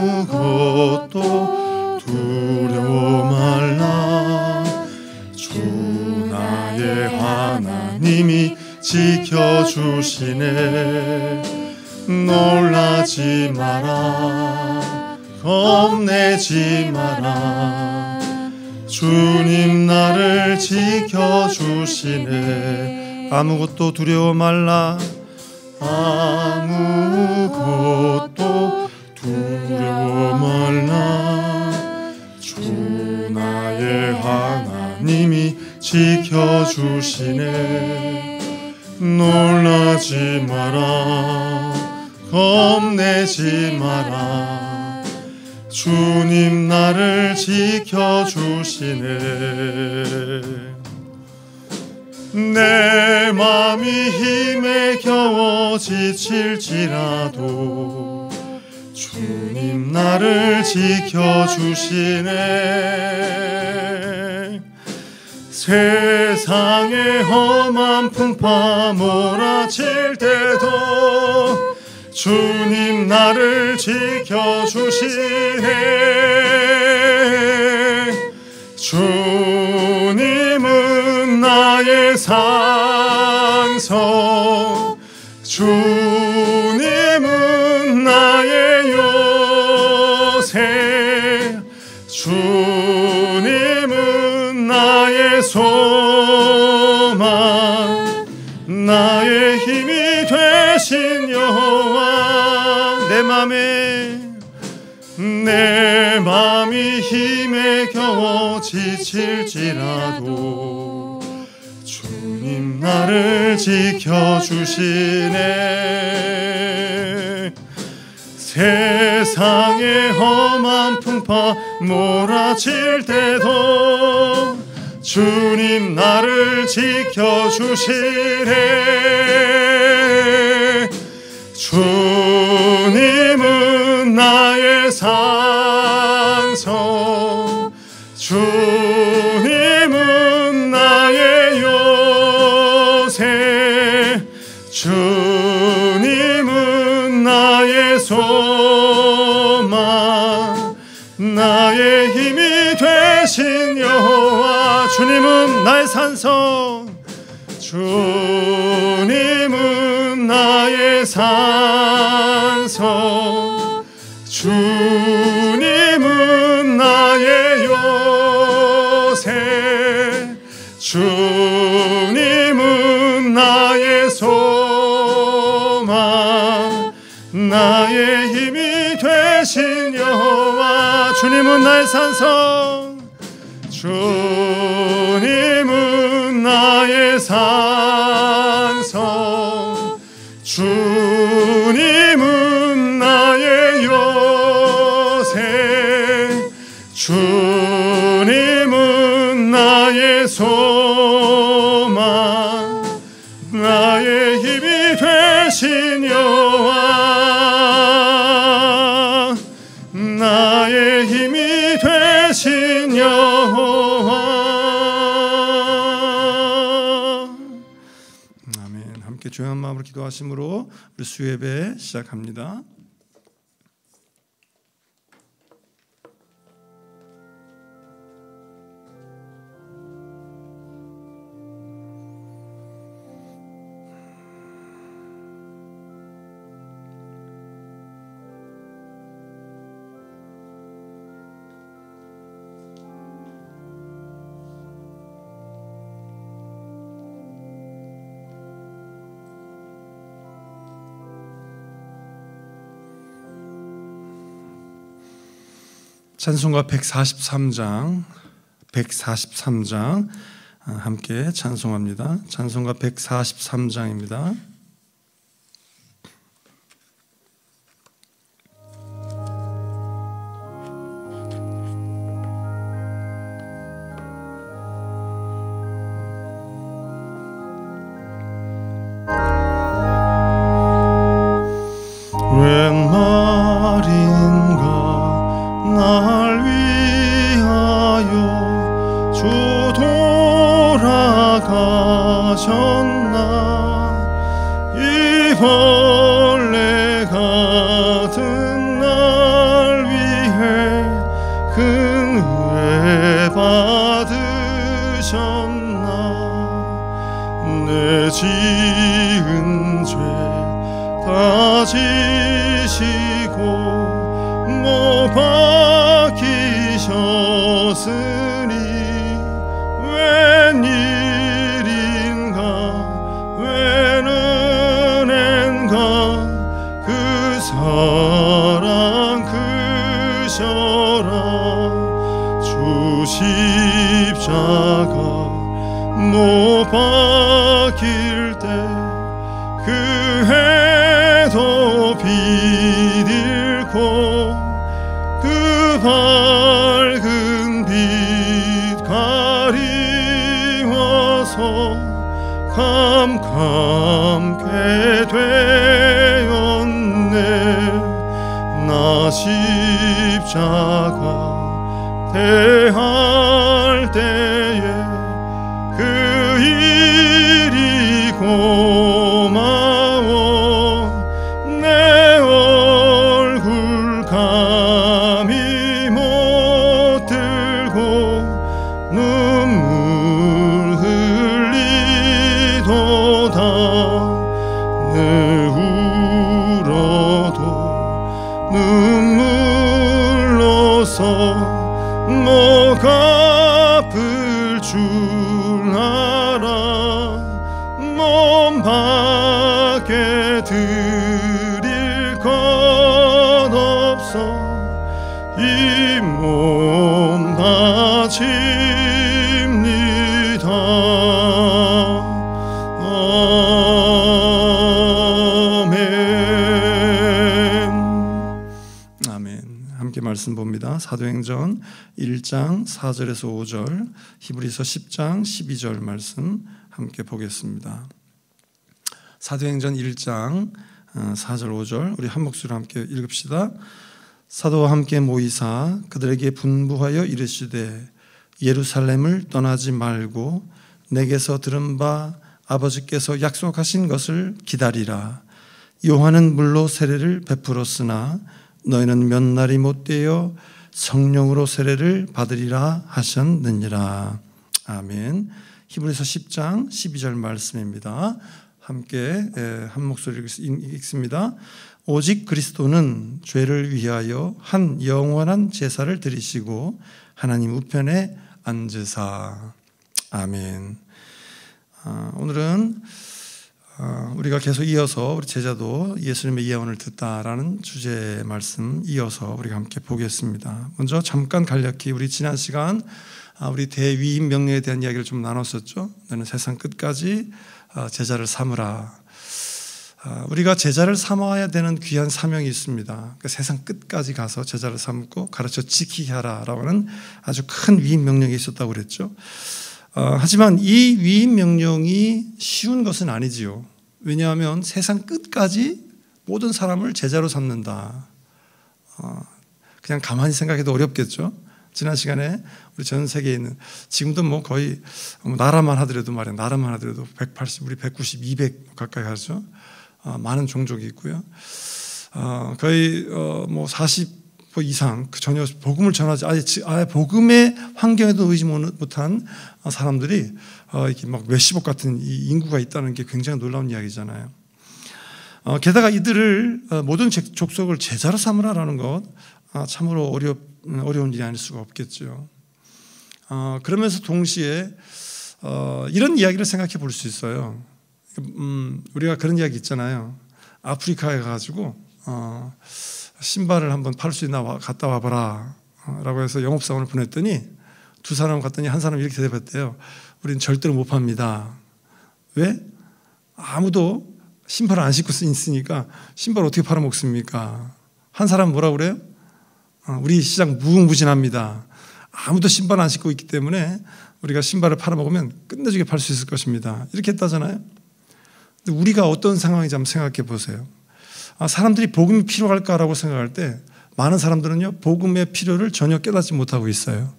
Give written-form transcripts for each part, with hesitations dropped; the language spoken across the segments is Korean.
아무것도 두려워 말라. 주 나의 하나님이 지켜주시네. 놀라지 마라, 겁내지 마라. 주님 나를 지켜주시네. 아무것도 두려워 말라. 아무것도 두려워 말라. 주 나의 하나님이 지켜주시네. 놀라지 마라, 겁내지 마라. 주님 나를 지켜주시네. 내 맘이 힘에 겨워 지칠지라도 주님 나를 지켜주시네. 세상의 험한 풍파 몰아칠 때도 주님 나를 지켜주시네. 주님은 나의 산성, 주님은 나의 요새, 주님은 나의 소망, 나의 힘이 되신 여호와. 내 맘이 힘에 겨워 지칠지라도 주님 나를 지켜주시네. 세상의 험한 풍파 몰아칠 때도 주님 나를 지켜주시네. 주님은 나의 산성, 주님은 나의 요새, 주님은 나의 소망, 나의 힘이 되신 여호와. 주님은 나의 산성, 주님은 나의 산성, 주님은 나의 요새, 주님은 나의 소망, 나의 힘이 되신 여호와. 주님은 나의 산성, 주님은 나의 산성, 주님은 나의 요새, 주님은 나의 소망, 나의 힘이 되신 여호와. 나의 힘이 되신 여호와. 아멘. 함께 조용한 마음으로 기도하심으로 우리 수예배 시작합니다. 찬송가 143장 함께 찬송합니다. 찬송가 143장입니다. 돌아가셨나 받은 날 위해 큰 은혜 받으셨나. 내 지은 죄 다 지시고 못 박히셨으니 웬일인가 웬 은혜인가. 그 사랑 크셔라. 주 십자가 못 박힐 때 그 해도 빛 잃고 그 밝은 빛 가리워서 캄캄케 되었네. 나 십자가 대할 때에 그 일이 고마워. 내 얼굴 감히 못 들고 눈물 흘리도다. 내 울어도 눈물로서 못 갚을 줄 알아. 몸 밖에 드릴 것 없어 이 몸 바칩니다. 아멘. 함께 말씀 봅니다. 사도행전 1장 4절에서 5절, 히브리서 10장 12절 말씀 함께 보겠습니다. 사도행전 1장 4절 5절 우리 한 목소리로 함께 읽읍시다. 사도와 함께 모이사 그들에게 분부하여 이르시되 예루살렘을 떠나지 말고 내게서 들은 바 아버지께서 약속하신 것을 기다리라. 요한은 물로 세례를 베풀었으나 너희는 몇 날이 못되어 성령으로 세례를 받으리라 하셨느니라. 아멘. 히브리서 10장 12절 말씀입니다. 함께 한 목소리로 읽습니다. 오직 그리스도는 죄를 위하여 한 영원한 제사를 드리시고 하나님 우편에 앉으사. 아멘. 오늘은 우리가 계속 이어서 우리 제자도 예수님의 예언을 듣다라는 주제의 말씀 이어서 우리가 함께 보겠습니다. 먼저 잠깐 간략히 우리 지난 시간 우리 대위임 명령에 대한 이야기를 좀 나눴었죠. 너는 세상 끝까지 제자를 삼으라. 우리가 제자를 삼아야 되는 귀한 사명이 있습니다. 그러니까 세상 끝까지 가서 제자를 삼고 가르쳐 지키게 하라라고 하는 아주 큰 위임 명령이 있었다고 그랬죠. 하지만 이 위임 명령이 쉬운 것은 아니지요. 왜냐하면 세상 끝까지 모든 사람을 제자로 삼는다. 그냥 가만히 생각해도 어렵겠죠. 지난 시간에 우리 전 세계에 있는 지금도 뭐 거의 나라만 하더라도 말이야. 나라만 하더라도 180, 우리 190, 200 가까이 하죠. 많은 종족이 있고요. 거의 뭐 40 이상 전혀 복음을 전하지 아예 복음의 환경에도 의지 못한 사람들이 이렇게 막 몇십억 같은 이 인구가 있다는 게 굉장히 놀라운 이야기잖아요. 게다가 이들을 모든 족속을 제자로 삼으라라는 것 참으로 어려운 일이 아닐 수가 없겠죠. 그러면서 동시에 이런 이야기를 생각해 볼 수 있어요. 우리가 그런 이야기 있잖아요. 아프리카에 가가지고 신발을 한번 팔 수 있나 갔다 와봐라 라고 해서 영업사원을 보냈더니 두 사람 갔더니 한 사람이 이렇게 대답했대요. 우리는 절대로 못 팝니다. 왜? 아무도 신발을 안 신고 있으니까 신발 어떻게 팔아먹습니까? 한 사람은 뭐라고 그래요? 우리 시장 무궁무진합니다. 아무도 신발 안 신고 있기 때문에 우리가 신발을 팔아먹으면 끝내주게 팔 수 있을 것입니다. 이렇게 했다잖아요. 근데 우리가 어떤 상황인지 한번 생각해 보세요. 사람들이 복음이 필요할까라고 생각할 때 많은 사람들은요 복음의 필요를 전혀 깨닫지 못하고 있어요.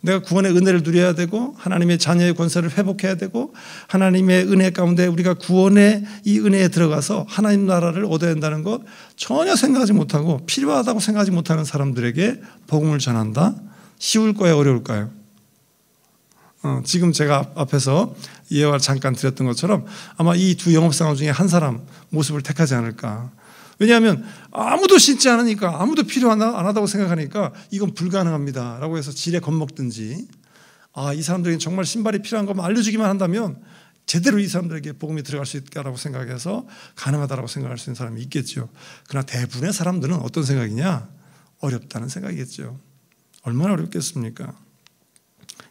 내가 구원의 은혜를 누려야 되고 하나님의 자녀의 권세를 회복해야 되고 하나님의 은혜 가운데 우리가 구원의 이 은혜에 들어가서 하나님 나라를 얻어야 한다는 것 전혀 생각하지 못하고 필요하다고 생각하지 못하는 사람들에게 복음을 전한다? 쉬울까요? 어려울까요? 지금 제가 앞에서 예화를 잠깐 드렸던 것처럼 아마 이 두 영업상황 중에 한 사람 모습을 택하지 않을까. 왜냐하면 아무도 신지 않으니까, 아무도 필요 안 하다고 생각하니까 이건 불가능합니다 라고 해서 지레 겁먹든지, 이 사람들에게 정말 신발이 필요한 것만 알려주기만 한다면 제대로 이 사람들에게 복음이 들어갈 수 있다고 생각해서 가능하다고 생각할 수 있는 사람이 있겠죠. 그러나 대부분의 사람들은 어떤 생각이냐? 어렵다는 생각이겠죠. 얼마나 어렵겠습니까?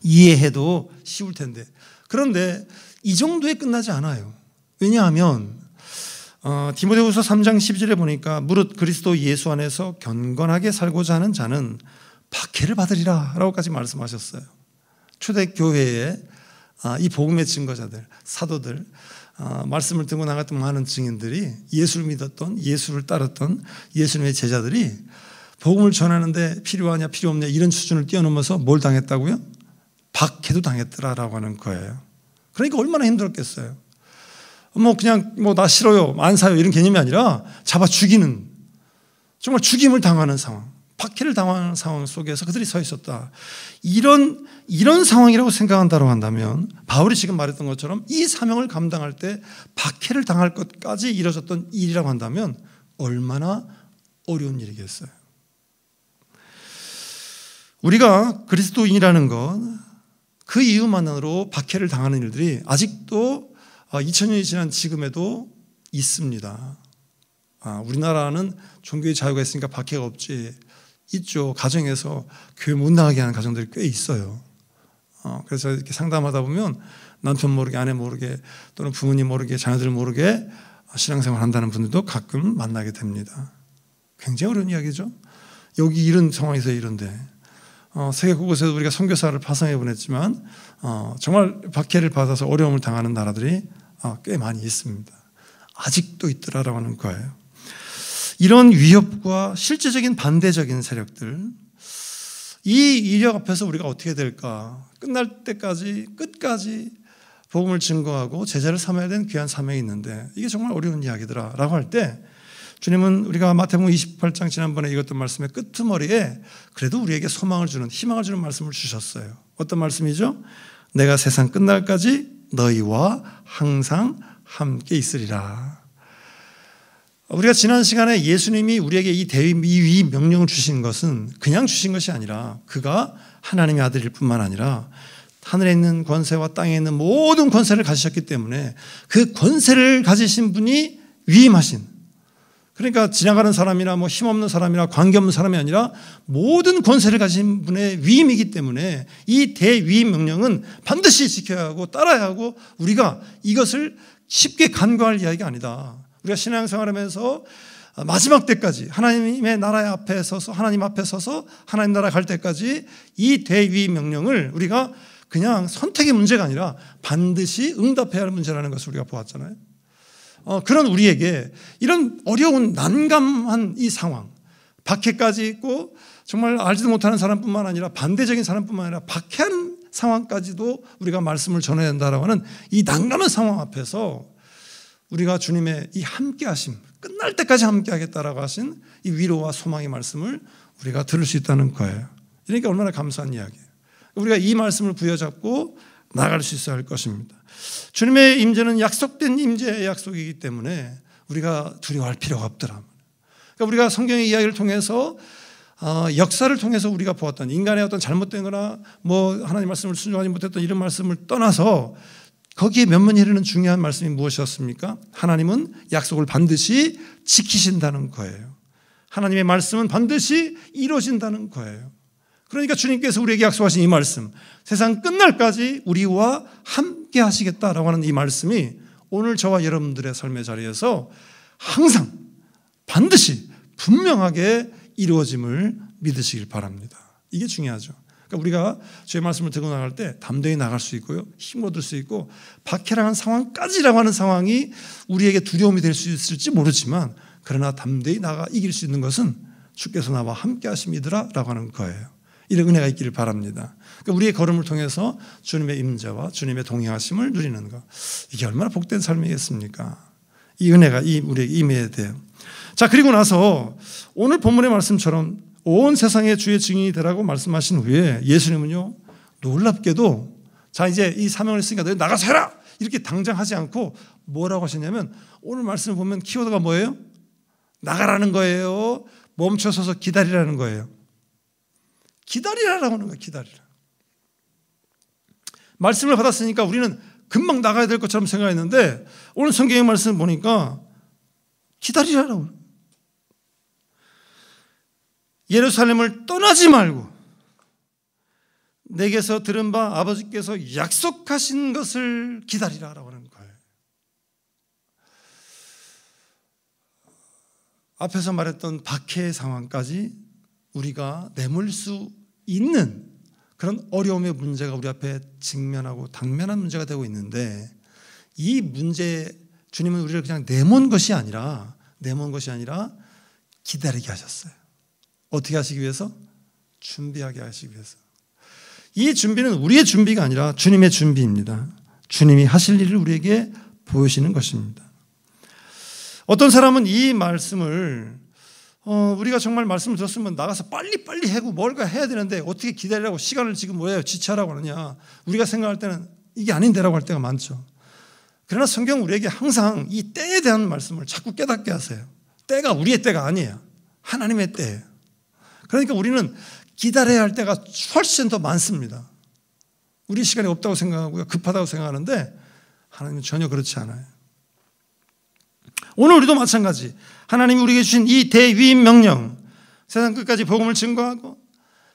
이해해도 쉬울 텐데. 그런데 이 정도에 끝나지 않아요. 왜냐하면 디모데후서 3장 12절에 보니까 무릇 그리스도 예수 안에서 경건하게 살고자 하는 자는 박해를 받으리라 라고까지 말씀하셨어요. 초대교회에 이 복음의 증거자들, 사도들, 말씀을 들고 나갔던 많은 증인들이, 예수를 믿었던, 예수를 따랐던 예수님의 제자들이 복음을 전하는데 필요하냐 필요 없냐 이런 수준을 뛰어넘어서 뭘 당했다고요? 박해도 당했더라라고 하는 거예요. 그러니까 얼마나 힘들었겠어요. 그냥 나 싫어요, 안 사요 이런 개념이 아니라 잡아 죽이는, 정말 죽임을 당하는 상황, 박해를 당하는 상황 속에서 그들이 서 있었다. 이런 상황이라고 생각한다고 한다면 바울이 지금 말했던 것처럼 이 사명을 감당할 때 박해를 당할 것까지 이뤄졌던 일이라고 한다면 얼마나 어려운 일이겠어요. 우리가 그리스도인이라는 것, 그 이유만으로 박해를 당하는 일들이 아직도 2000년이 지난 지금에도 있습니다. 우리나라는 종교의 자유가 있으니까 박해가 없지. 있죠. 가정에서 교회 못 나가게 하는 가정들이 꽤 있어요. 그래서 이렇게 상담하다 보면 남편 모르게, 아내 모르게, 또는 부모님 모르게, 자녀들 모르게 신앙생활 한다는 분들도 가끔 만나게 됩니다. 굉장히 어려운 이야기죠. 여기 이런 상황에서 이런데 세계 곳곳에서 우리가 선교사를 파송해 보냈지만 정말 박해를 받아서 어려움을 당하는 나라들이 꽤 많이 있습니다. 아직도 있더라라고 하는 거예요. 이런 위협과 실제적인 반대적인 세력들, 이 이력 앞에서 우리가 어떻게 될까? 끝날 때까지 끝까지 복음을 증거하고 제자를 삼아야 되는 귀한 사명이 있는데 이게 정말 어려운 이야기더라라고 할 때 주님은 우리가 마태복음 28장 지난번에 읽었던 말씀의 끄트머리에 그래도 우리에게 소망을 주는, 희망을 주는 말씀을 주셨어요. 어떤 말씀이죠? 내가 세상 끝날까지 너희와 항상 함께 있으리라. 우리가 지난 시간에 예수님이 우리에게 이 대위 명령을 주신 것은 그냥 주신 것이 아니라 그가 하나님의 아들일 뿐만 아니라 하늘에 있는 권세와 땅에 있는 모든 권세를 가지셨기 때문에 그 권세를 가지신 분이 위임하신, 그러니까 지나가는 사람이나 힘없는 사람이나 관계없는 사람이 아니라 모든 권세를 가진 분의 위임이기 때문에 이 대위임 명령은 반드시 지켜야 하고 따라야 하고 우리가 이것을 쉽게 간과할 이야기가 아니다. 우리가 신앙생활하면서 마지막 때까지 하나님의 나라 앞에 서서, 하나님 앞에 서서 하나님 나라 갈 때까지 이 대위임 명령을 우리가 그냥 선택의 문제가 아니라 반드시 응답해야 할 문제라는 것을 우리가 보았잖아요. 그런 우리에게 이런 어려운 난감한 이 상황, 박해까지 있고 정말 알지도 못하는 사람뿐만 아니라 반대적인 사람뿐만 아니라 박해하는 상황까지도 우리가 말씀을 전해야 한다라고 하는 이 난감한 상황 앞에서 우리가 주님의 이 함께하심, 끝날 때까지 함께하겠다라고 하신 이 위로와 소망의 말씀을 우리가 들을 수 있다는 거예요. 그러니까 얼마나 감사한 이야기예요. 우리가 이 말씀을 부여잡고 나갈 수 있어야 할 것입니다. 주님의 임재는 약속된 임재의 약속이기 때문에 우리가 두려워할 필요가 없더라. 그러니까 우리가 성경의 이야기를 통해서 역사를 통해서 우리가 보았던 인간의 어떤 잘못된 거나 하나님 말씀을 순종하지 못했던 이런 말씀을 떠나서 거기에 면면히 흐르는 중요한 말씀이 무엇이었습니까? 하나님은 약속을 반드시 지키신다는 거예요. 하나님의 말씀은 반드시 이루어진다는 거예요. 그러니까 주님께서 우리에게 약속하신 이 말씀, 세상 끝날까지 우리와 함께 하시겠다라고 하는 이 말씀이 오늘 저와 여러분들의 삶의 자리에서 항상 반드시 분명하게 이루어짐을 믿으시길 바랍니다. 이게 중요하죠. 그러니까 우리가 주의 말씀을 들고 나갈 때 담대히 나갈 수 있고요, 힘을 얻을 수 있고 박해라는 상황까지라고 하는 상황이 우리에게 두려움이 될 수 있을지 모르지만 그러나 담대히 나가 이길 수 있는 것은 주께서 나와 함께 하심이더라 라고 하는 거예요. 이런 은혜가 있기를 바랍니다. 그러니까 우리의 걸음을 통해서 주님의 임재와 주님의 동행하심을 누리는 것, 이게 얼마나 복된 삶이겠습니까? 이 은혜가 우리에게 임해야 돼요. 자, 그리고 나서 오늘 본문의 말씀처럼 온 세상의 주의 증인이 되라고 말씀하신 후에 예수님은요, 놀랍게도 자, 이제 이 사명을 했으니까 너희 나가서 해라! 이렇게 당장 하지 않고 뭐라고 하셨냐면, 오늘 말씀을 보면 키워드가 뭐예요? 나가라는 거예요? 멈춰서서 기다리라는 거예요? 기다리라라고 하는 거예요. 기다리라. 말씀을 받았으니까 우리는 금방 나가야 될 것처럼 생각했는데 오늘 성경의 말씀을 보니까 기다리라라고 해요. 예루살렘을 떠나지 말고 내게서 들은 바 아버지께서 약속하신 것을 기다리라라고 하는 거예요. 앞에서 말했던 박해의 상황까지 우리가 내몰 수 있는 그런 어려움의 문제가 우리 앞에 직면하고 당면한 문제가 되고 있는데, 이 문제 주님은 우리를 그냥 내몬 것이 아니라 기다리게 하셨어요. 어떻게 하시기 위해서? 준비하게 하시기 위해서. 이 준비는 우리의 준비가 아니라 주님의 준비입니다. 주님이 하실 일을 우리에게 보여주시는 것입니다. 어떤 사람은 이 말씀을 우리가 정말 말씀을 들었으면 나가서 빨리 하고 뭔가 해야 되는데 어떻게 기다리라고 시간을 지금 왜 지체하라고 하느냐, 우리가 생각할 때는 이게 아닌데라고 할 때가 많죠. 그러나 성경은 우리에게 항상 이 때에 대한 말씀을 자꾸 깨닫게 하세요. 때가 우리의 때가 아니에요. 하나님의 때예요. 그러니까 우리는 기다려야 할 때가 훨씬 더 많습니다. 우리 시간이 없다고 생각하고요, 급하다고 생각하는데 하나님은 전혀 그렇지 않아요. 오늘 우리도 마찬가지, 하나님이 우리에게 주신 이 대위임 명령, 세상 끝까지 복음을 증거하고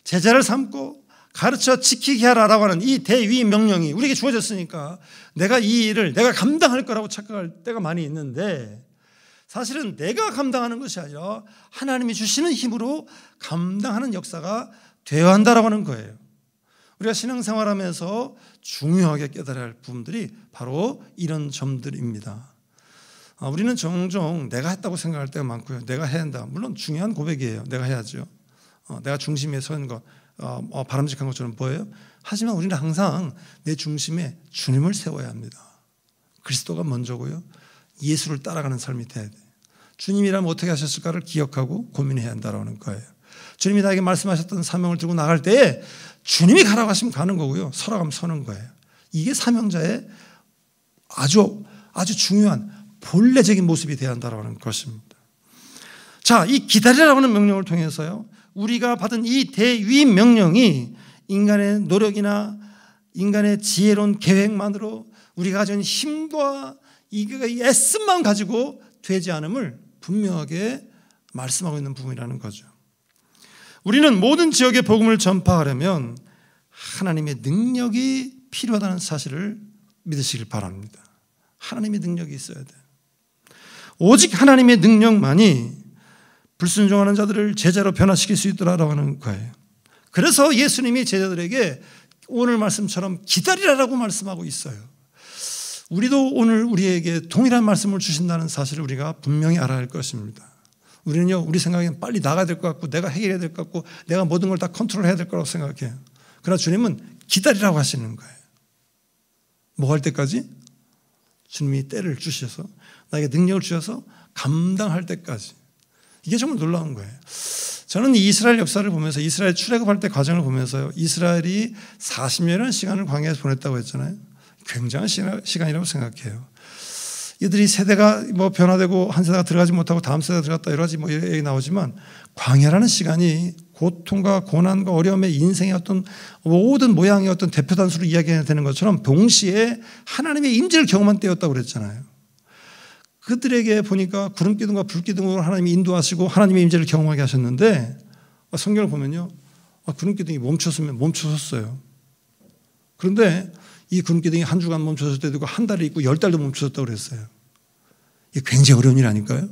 제자를 삼고 가르쳐 지키게 하라라고 하는 이 대위임 명령이 우리에게 주어졌으니까 내가 이 일을 내가 감당할 거라고 착각할 때가 많이 있는데, 사실은 내가 감당하는 것이 아니라 하나님이 주시는 힘으로 감당하는 역사가 되어야 한다라고 하는 거예요. 우리가 신앙생활하면서 중요하게 깨달아야 할 부분들이 바로 이런 점들입니다. 우리는 종종 내가 했다고 생각할 때가 많고요. 내가 해야 한다. 물론 중요한 고백이에요. 내가 해야죠. 내가 중심에 서는 것, 바람직한 것처럼 보여요. 하지만 우리는 항상 내 중심에 주님을 세워야 합니다. 그리스도가 먼저고요, 예수를 따라가는 삶이 돼야 돼요. 주님이라면 어떻게 하셨을까를 기억하고 고민해야 한다는 거예요. 주님이 나에게 말씀하셨던 사명을 들고 나갈 때에 주님이 가라고 하시면 가는 거고요, 서라가면 서는 거예요. 이게 사명자의 아주 중요한 본래적인 모습이 되어야 한다는 것입니다. 자, 이 기다리라고 하는 명령을 통해서요, 우리가 받은 이 대위임 명령이 인간의 노력이나 인간의 지혜로운 계획만으로 우리가 가진 힘과 이 애씀만 가지고 되지 않음을 분명하게 말씀하고 있는 부분이라는 거죠. 우리는 모든 지역의 복음을 전파하려면 하나님의 능력이 필요하다는 사실을 믿으시길 바랍니다. 하나님의 능력이 있어야 돼요. 오직 하나님의 능력만이 불순종하는 자들을 제자로 변화시킬 수 있더라라고 하는 거예요. 그래서 예수님이 제자들에게 오늘 말씀처럼 기다리라라고 말씀하고 있어요. 우리도 오늘 우리에게 동일한 말씀을 주신다는 사실을 우리가 분명히 알아야 할 것입니다. 우리는요, 우리 생각에는 빨리 나가야 될 것 같고 내가 해결해야 될 것 같고 내가 모든 걸 다 컨트롤해야 될 거라고 생각해요. 그러나 주님은 기다리라고 하시는 거예요. 뭐 할 때까지? 주님이 때를 주셔서 나에게 능력을 주셔서 감당할 때까지. 이게 정말 놀라운 거예요. 저는 이스라엘 역사를 보면서, 이스라엘 출애굽할 때 과정을 보면서요, 이스라엘이 40년이라는 시간을 광야에서 보냈다고 했잖아요. 굉장한 시간이라고 생각해요. 이들이 세대가 뭐 변화되고 한 세대가 들어가지 못하고 다음 세대가 들어갔다 여러 가지 뭐 얘기 나오지만, 광야라는 시간이 고통과 고난과 어려움의 인생의 어떤 모든 모양의 어떤 대표 단수로 이야기해야 되는 것처럼 동시에 하나님의 임재를 경험한 때였다고 그랬잖아요. 그들에게 보니까 구름 기둥과 불 기둥으로 하나님이 인도하시고 하나님의 임재를 경험하게 하셨는데, 성경을 보면요, 구름 기둥이 멈췄으면 멈춰섰어요. 그런데 이 구름 기둥이 한 주간 멈춰섰을 때도 있고 한 달이 있고 10달도 멈춰섰다고 그랬어요. 이게 굉장히 어려운 일 아닐까요?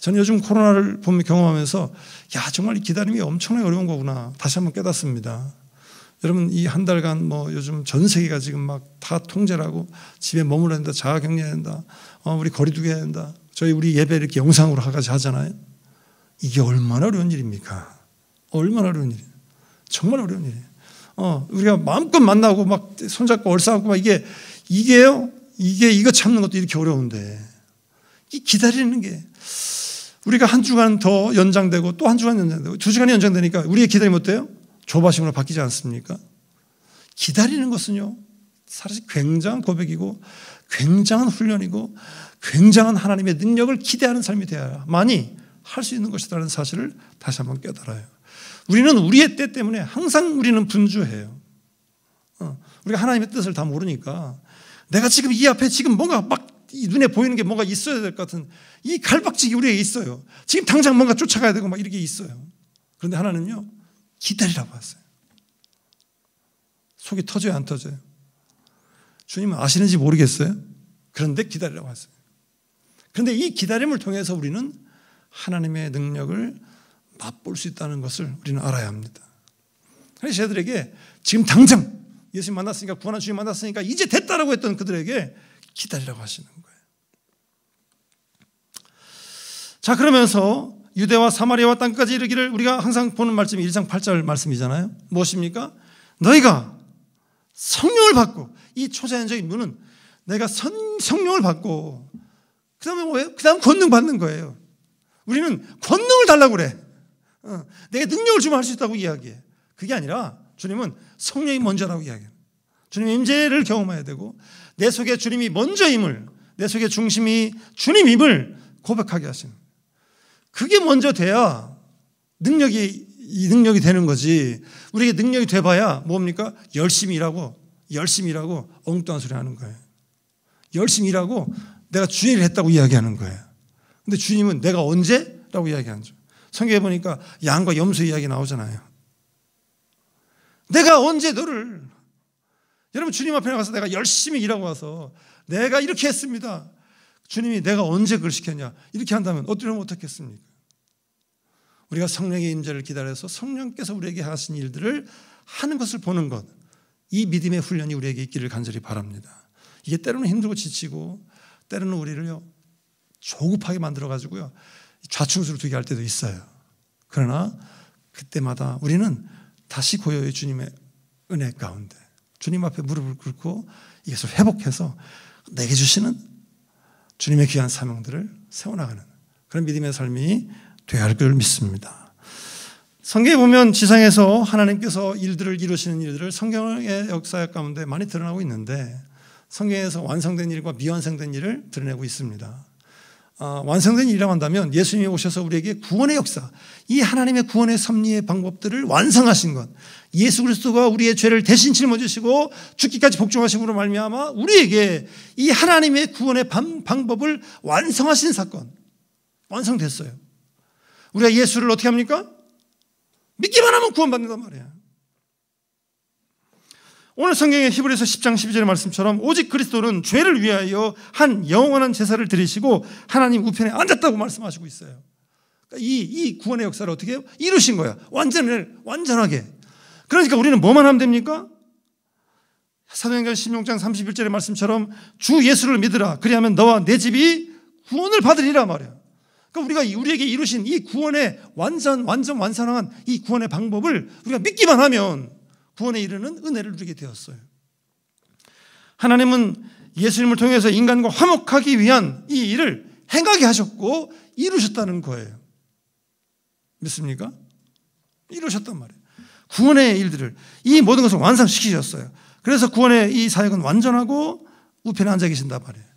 저는 요즘 코로나를 보면 경험하면서 정말 이 기다림이 엄청나게 어려운 거구나 다시 한번 깨닫습니다. 여러분, 이 한 달간 뭐 요즘 전 세계가 지금 막 다 통제를 하고 집에 머물러야 된다, 자가격리해야 된다, 우리 거리 두게 해야 된다, 우리 예배 이렇게 영상으로 하잖아요. 이게 얼마나 어려운 일입니까? 얼마나 어려운 일이에요. 정말 어려운 일이에요. 우리가 마음껏 만나고 막 손잡고 얼싸안고 막 이게요? 이거 참는 것도 이렇게 어려운데, 이 기다리는 게, 우리가 한 주간 더 연장되고 또 한 주간 연장되고 2시간이 연장되니까 우리의 기다림이 어때요? 조바심으로 바뀌지 않습니까? 기다리는 것은요, 사실 굉장한 고백이고 굉장한 훈련이고 굉장한 하나님의 능력을 기대하는 삶이 되어야만이 할 수 있는 것이라는 사실을 다시 한번 깨달아요. 우리는 우리의 때 때문에 항상 우리는 분주해요. 우리가 하나님의 뜻을 다 모르니까 내가 지금 이 앞에 지금 뭔가 막 눈에 보이는 게 뭔가 있어야 될 것 같은 이 갈박직이 우리에게 있어요. 지금 당장 뭔가 쫓아가야 되고 막 이렇게 있어요. 그런데 하나님은요, 기다리라고 하세요. 속이 터져요, 안 터져요? 주님은 아시는지 모르겠어요. 그런데 기다리라고 하세요. 그런데 이 기다림을 통해서 우리는 하나님의 능력을 맛볼 수 있다는 것을 우리는 알아야 합니다. 그래서 저희들에게 지금 당장 예수님 만났으니까, 구원한 주님 만났으니까 이제 됐다라고 했던 그들에게 기다리라고 하시는 거예요. 자, 그러면서 유대와 사마리아와 땅까지 이르기를, 우리가 항상 보는 말씀이 1장 8절 말씀이잖아요. 무엇입니까? 너희가 성령을 받고, 이 초자연적인 문은 내가 성령을 받고, 그 다음에 뭐예요? 그 다음 권능 받는 거예요. 우리는 권능을 달라고 그래. 내가 능력을 주면 할 수 있다고 이야기해. 그게 아니라 주님은 성령이 먼저라고 이야기해요. 주님의 임재를 경험해야 되고, 내 속에 주님이 먼저임을, 내 속에 중심이 주님임을 고백하게 하시는, 그게 먼저 돼야 이 능력이 되는 거지. 우리에게 능력이 돼봐야 뭡니까? 열심히 일하고 엉뚱한 소리 하는 거예요. 열심히 일하고 내가 주의 일을 했다고 이야기하는 거예요. 근데 주님은 내가 언제? 라고 이야기하는 거죠. 성경에 보니까 양과 염소 이야기 나오잖아요. 내가 언제 너를, 여러분 주님 앞에 나가서 내가 열심히 일하고 와서 내가 이렇게 했습니다. 주님이 내가 언제 그걸 시켰냐? 이렇게 한다면 어쩌면 어떻겠습니까? 우리가 성령의 임재를 기다려서 성령께서 우리에게 하신 일들을 하는 것을 보는 것, 이 믿음의 훈련이 우리에게 있기를 간절히 바랍니다. 이게 때로는 힘들고 지치고 때로는 우리를요 조급하게 만들어가지고요 좌충수를 두게 할 때도 있어요. 그러나 그때마다 우리는 다시 고요히 주님의 은혜 가운데 주님 앞에 무릎을 꿇고 이것을 회복해서 내게 주시는 주님의 귀한 사명들을 세워나가는 그런 믿음의 삶이 되어야 할 걸 믿습니다. 성경에 보면 지상에서 하나님께서 일들을 이루시는 일들을 성경의 역사 가운데 많이 드러나고 있는데, 성경에서 완성된 일과 미완성된 일을 드러내고 있습니다. 완성된 일이라고 한다면 예수님이 오셔서 우리에게 구원의 역사, 이 하나님의 구원의 섭리의 방법들을 완성하신 것, 예수 그리스도가 우리의 죄를 대신 짊어지시고 죽기까지 복종하심으로 말미암아 우리에게 이 하나님의 구원의 방법을 완성하신 사건, 완성됐어요. 우리가 예수를 어떻게 합니까? 믿기만 하면 구원받는단 말이에요. 오늘 성경의 히브리서 10장 12절의 말씀처럼 오직 그리스도는 죄를 위하여 한 영원한 제사를 드리시고 하나님 우편에 앉았다고 말씀하시고 있어요. 그러니까 이 구원의 역사를 어떻게 해요? 이루신 거야. 완전하게. 그러니까 우리는 뭐만 하면 됩니까? 사도행전 16장 31절의 말씀처럼 주 예수를 믿으라. 그리하면 너와 내 집이 구원을 받으리라 말이야. 그러니까 우리에게 이루신 이 구원의 완전 완성한 이 구원의 방법을 우리가 믿기만 하면 구원에 이르는 은혜를 누리게 되었어요. 하나님은 예수님을 통해서 인간과 화목하기 위한 이 일을 행하게 하셨고 이루셨다는 거예요. 믿습니까? 이루셨단 말이에요. 구원의 일들을, 이 모든 것을 완성시키셨어요. 그래서 구원의 이 사역은 완전하고 우편에 앉아 계신단 말이에요.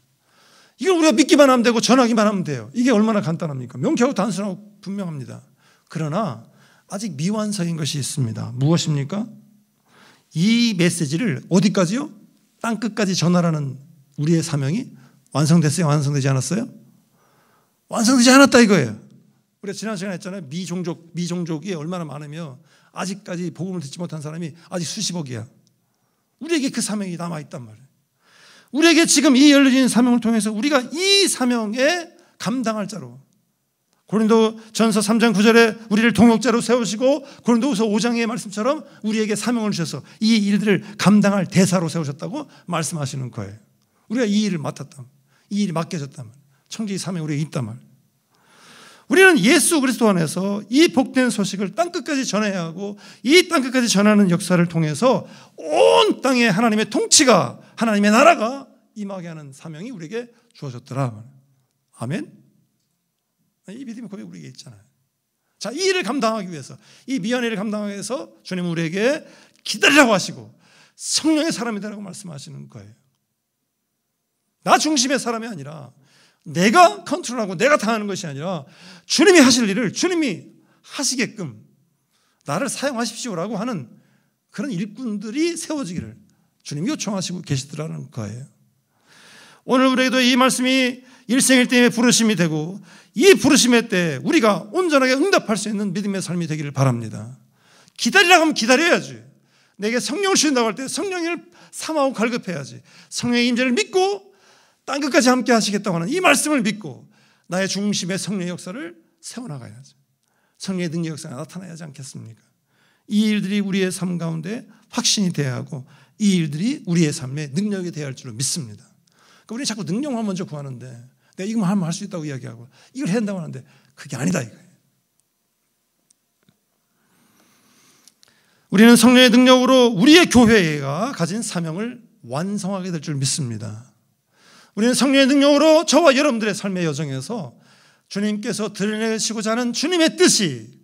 이걸 우리가 믿기만 하면 되고 전하기만 하면 돼요. 이게 얼마나 간단합니까? 명쾌하고 단순하고 분명합니다. 그러나 아직 미완성인 것이 있습니다. 무엇입니까? 이 메시지를 어디까지요? 땅끝까지 전하라는 우리의 사명이 완성됐어요? 완성되지 않았어요? 완성되지 않았다 이거예요. 우리가 지난 시간에 했잖아요. 미종족이 얼마나 많으며 아직까지 복음을 듣지 못한 사람이 아직 수십억이야. 우리에게 그 사명이 남아있단 말이에요. 우리에게 지금 이 열려진 사명을 통해서 우리가 이 사명에 감당할 자로, 고린도전서 3장 9절에 우리를 동역자로 세우시고 고린도후서 5장의 말씀처럼 우리에게 사명을 주셔서 이 일들을 감당할 대사로 세우셨다고 말씀하시는 거예요. 우리가 이 일을 맡았다, 이 일이 맡겨졌단 말이에요. 청지기 사명이 우리에게 있단 말이에요. 우리는 예수 그리스도 안에서 이 복된 소식을 땅끝까지 전해야 하고 이 땅끝까지 전하는 역사를 통해서 온 땅에 하나님의 통치가, 하나님의 나라가 임하게 하는 사명이 우리에게 주어졌더라. 아멘? 이 믿음의 고백 우리에게 있잖아요. 자, 이 일을 감당하기 위해서, 이 미안의 일을 감당하기 위해서 주님은 우리에게 기다리라고 하시고 성령의 사람이 되라고 말씀하시는 거예요. 나 중심의 사람이 아니라 내가 컨트롤하고 내가 당하는 것이 아니라 주님이 하실 일을 주님이 하시게끔 나를 사용하십시오라고 하는 그런 일꾼들이 세워지기를 주님이 요청하시고 계시더라는 거예요. 오늘 우리에게도 이 말씀이 일생일대의 부르심이 되고 이 부르심의 때 우리가 온전하게 응답할 수 있는 믿음의 삶이 되기를 바랍니다. 기다리라고 하면 기다려야지. 내게 성령을 주신다고 할 때 성령을 삼하고 갈급해야지. 성령의 임재를 믿고 땅끝까지 함께 하시겠다고 하는 이 말씀을 믿고 나의 중심의 성령의 역사를 세워나가야지. 성령의 능력 역사가 나타나야지 않겠습니까? 이 일들이 우리의 삶 가운데 확신이 되어야 하고 이 일들이 우리의 삶의 능력이 되어야 할 줄로 믿습니다. 그러니까 우리는 자꾸 능력만 먼저 구하는데 내가 이것만 하면 할 수 있다고 이야기하고 이걸 해야 한다고 하는데 그게 아니다 이거예요. 우리는 성령의 능력으로 우리의 교회가 가진 사명을 완성하게 될 줄 믿습니다. 우리는 성령의 능력으로 저와 여러분들의 삶의 여정에서 주님께서 드러내시고자 하는 주님의 뜻이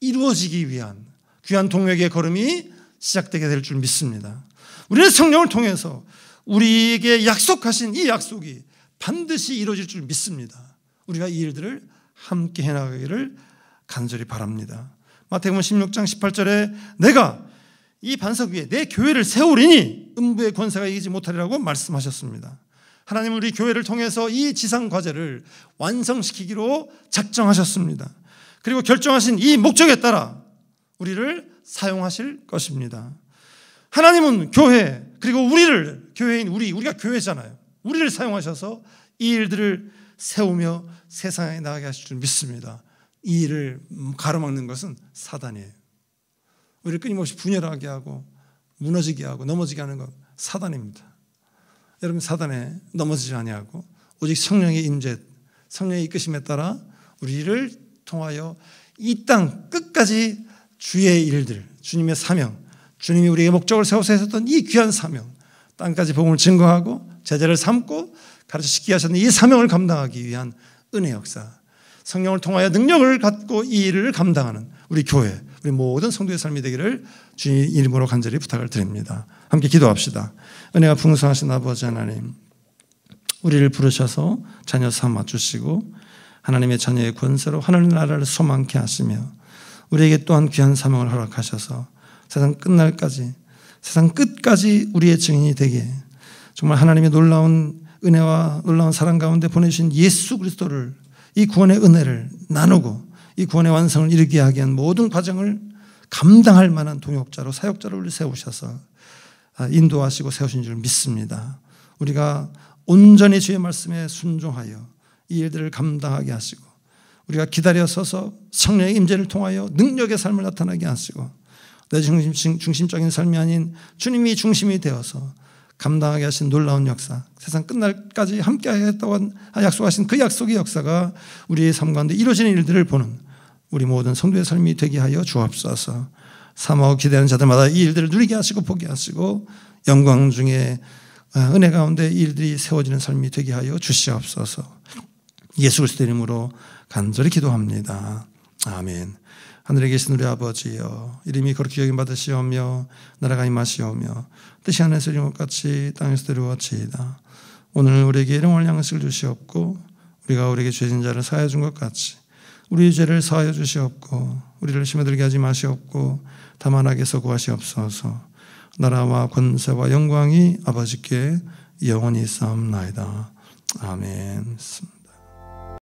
이루어지기 위한 귀한 동역의 걸음이 시작되게 될 줄 믿습니다. 우리는 성령을 통해서 우리에게 약속하신 이 약속이 반드시 이루어질 줄 믿습니다. 우리가 이 일들을 함께 해나가기를 간절히 바랍니다. 마태복음 16장 18절에 내가 이 반석 위에 내 교회를 세우리니 음부의 권세가 이기지 못하리라고 말씀하셨습니다. 하나님은 우리 교회를 통해서 이 지상 과제를 완성시키기로 작정하셨습니다. 그리고 결정하신 이 목적에 따라 우리를 사용하실 것입니다. 하나님은 교회 그리고 우리를, 교회인 우리가 교회잖아요. 우리를 사용하셔서 이 일들을 세우며 세상에 나가게 하실 줄 믿습니다. 이 일을 가로막는 것은 사단이에요. 우리를 끊임없이 분열하게 하고 무너지게 하고 넘어지게 하는 건 사단입니다. 여러분 사단에 넘어지지 아니하고 오직 성령의 임재, 성령의 이끄심에 따라 우리를 통하여 이 땅 끝까지 주의 일들, 주님의 사명, 주님이 우리에게 목적을 세워서 하셨던 이 귀한 사명, 땅까지 복음을 증거하고 제자를 삼고 가르치시게 하셨던 이 사명을 감당하기 위한 은혜 역사, 성령을 통하여 능력을 갖고 이 일을 감당하는 우리 교회, 우리 모든 성도의 삶이 되기를 주님 이름으로 간절히 부탁을 드립니다. 함께 기도합시다. 은혜가 풍성하신 아버지 하나님, 우리를 부르셔서 자녀 삼아 주시고 하나님의 자녀의 권세로 하늘 나라를 소망케 하시며 우리에게 또한 귀한 사명을 허락하셔서 세상 끝날까지, 세상 끝까지 우리의 증인이 되게 정말 하나님의 놀라운 은혜와 놀라운 사랑 가운데 보내주신 예수 그리스도를, 이 구원의 은혜를 나누고 이 구원의 완성을 이루게 하게 한 모든 과정을 감당할 만한 동역자로, 사역자로 우리 세우셔서 인도하시고 세우신 줄 믿습니다. 우리가 온전히 주의 말씀에 순종하여 이 일들을 감당하게 하시고 우리가 기다려 서서 성령의 임재를 통하여 능력의 삶을 나타나게 하시고 내 중심적인 삶이 아닌 주님이 중심이 되어서 감당하게 하신 놀라운 역사, 세상 끝날까지 함께 하겠다고 약속하신 그 약속의 역사가 우리의 삶 가운데 이루어지는 일들을 보는 우리 모든 성도의 삶이 되게 하여 주옵소서. 사모하고 기대하는 자들마다 이 일들을 누리게 하시고 보게 하시고 영광 중에 은혜 가운데 이 일들이 세워지는 삶이 되게 하여 주시옵소서. 예수 그리스도 이름으로 간절히 기도합니다. 아멘. 하늘에 계신 우리 아버지여, 이름이 거룩히 여김 받으시오며 나라가 임하시오며 뜻이 하늘에서 이룬 것 같이 땅에서도 이루어지이다. 오늘 우리에게 일용할 양식을 주시옵고 우리가 우리에게 죄진 자를 사하여 준 것 같이 우리의 죄를 사하여 주시옵고 우리를 시험에 들게 하지 마시옵고 다만 악에서 구하시옵소서. 나라와 권세와 영광이 아버지께 영원히 있사옵나이다. 아멘.